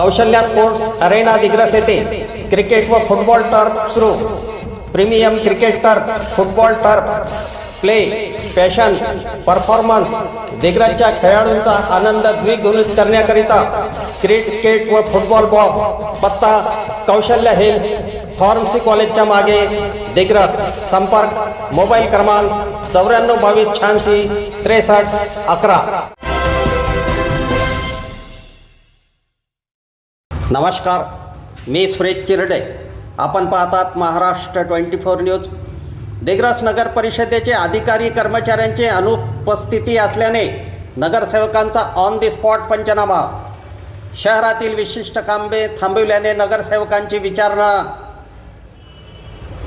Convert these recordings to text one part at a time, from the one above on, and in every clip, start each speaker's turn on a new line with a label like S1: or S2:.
S1: कौशल्या sports Arena Digras येथे cricket व football turf सुरू। Premium cricket turf, football turf, play, passion, performance, दिग्रसच्या खेळाडूंचा आनंद द्विगुणित करण्याकरिता क्रिकेट व फुटबॉल बॉक्स, पत्ता कौशल्या हिल्स, फार्मसी कॉलेजच्या मागे, दिग्रस। संपर्क मोबाईल क्रमांक 94 22 86 63 11। नमस्कार, मी सुरेश चिरडे। आपण पाहतात महाराष्ट्र 24 न्यूज। दिग्रस नगर परिषदेचे अधिकारी कर्मचाऱ्यांचे अनुपस्थिती असल्याने नगरसेवकांचा ऑन द स्पॉट पंचनामा। शहरातील विशिष्ट कामे थांबविल्याने नगरसेवकांची विचारणा।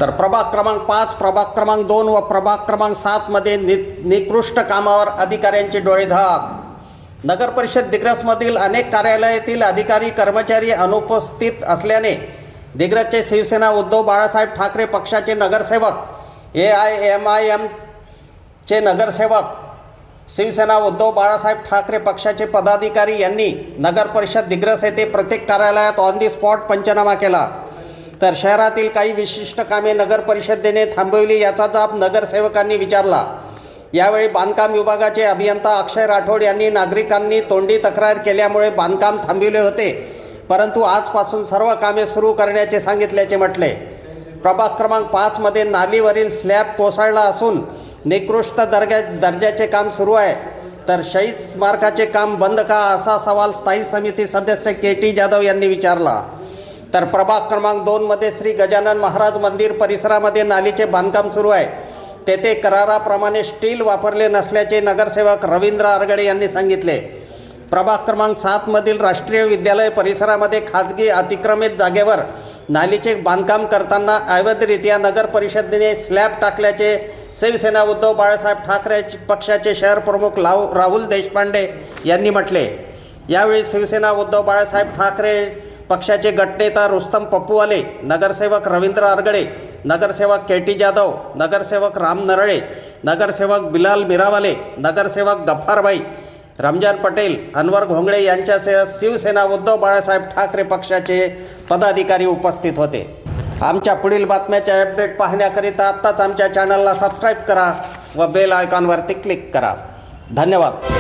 S1: तर प्रभाग क्रमांक 5, प्रभाग क्रमांक 2 व प्रभाग क्रमांक 7 मध्ये निकृष्ट कामावर अधिकाऱ्यांची डोळेझाक। नगर परिषद दिग्रसमधील अनेक कार्यालयातील अधिकारी कर्मचारी अनुपस्थित असल्याने दिग्रसचे शिवसेना उद्धव बाळासाहेब ठाकरे पक्षाचे नगरसेवक, AIMIM चे नगरसेवक, शिवसेना उद्धव बाळासाहेब ठाकरे पक्षाचे पदाधिकारी यांनी नगर परिषद दिग्रस येथे प्रत्येक कार्यालयात ऑन द स्पॉट पंचनामा केला। तर शहरातील काही विशिष्ट कामे नगर परिषदेने थांबवली याचा जाब नगरसेवकांनी विचारला। यावेळी बांधकाम विभागाचे अभियंता अक्षय राठोड यांनी नागरिकांनी तोंडी तक्रार केल्यामुळे बांधकाम थांबविले होते, परंतु आजपासून सर्व कामे सुरू करण्याचे सांगितल्याचे म्हटले। प्रभाग क्रमांक 5 मध्ये नालीवरील स्लॅब कोसळला असून निकृष्ट दर्जाचे काम सुरू आहे। तर शहीद स्मारकाचे काम बंद का, असा सवाल स्थायी समिती सदस्य KT जाधव यांनी विचारला। तर प्रभाग क्रमांक 2 मध्ये श्री गजानन महाराज मंदिर परिसरामध्ये नालीचे बांधकाम सुरू आहे, तेथे कराराप्रमाणे स्टील वापरले नसल्याचे नगरसेवक रवींद्र आरगडे यांनी सांगितले। प्रभाग क्रमांक 7 मधील राष्ट्रीय विद्यालय परिसरामध्ये खाजगी अतिक्रमित जागेवर नालीचे बांधकाम करताना अवैधरित्या नगर परिषदेने स्लॅब टाकल्याचे शिवसेना उद्धव बाळासाहेब ठाकरे पक्षाचे शहर प्रमुख राहुल देशपांडे यांनी म्हटले। यावेळी शिवसेना उद्धव बाळासाहेब ठाकरे पक्षाचे गटनेता रुस्तम पप्पूवाले, नगरसेवक रवींद्र आरगडे, नगरसेवक KT जाधव, नगरसेवक राम नरळे, नगरसेवक बिलाल मिरावाले, नगरसेवक गफ्फारभाई, रमजान पटेल, अनवर घोंगडे यांच्यासह शिवसेना उद्धव बाळासाहेब ठाकरे पक्षाचे पदाधिकारी उपस्थित होते। आमच्या पुढील बातम्याचे अपडेट पाहण्याकरिता आत्ताच आमच्या चॅनलला सबस्क्राईब करा व बेल आयकॉनवरती क्लिक करा। धन्यवाद।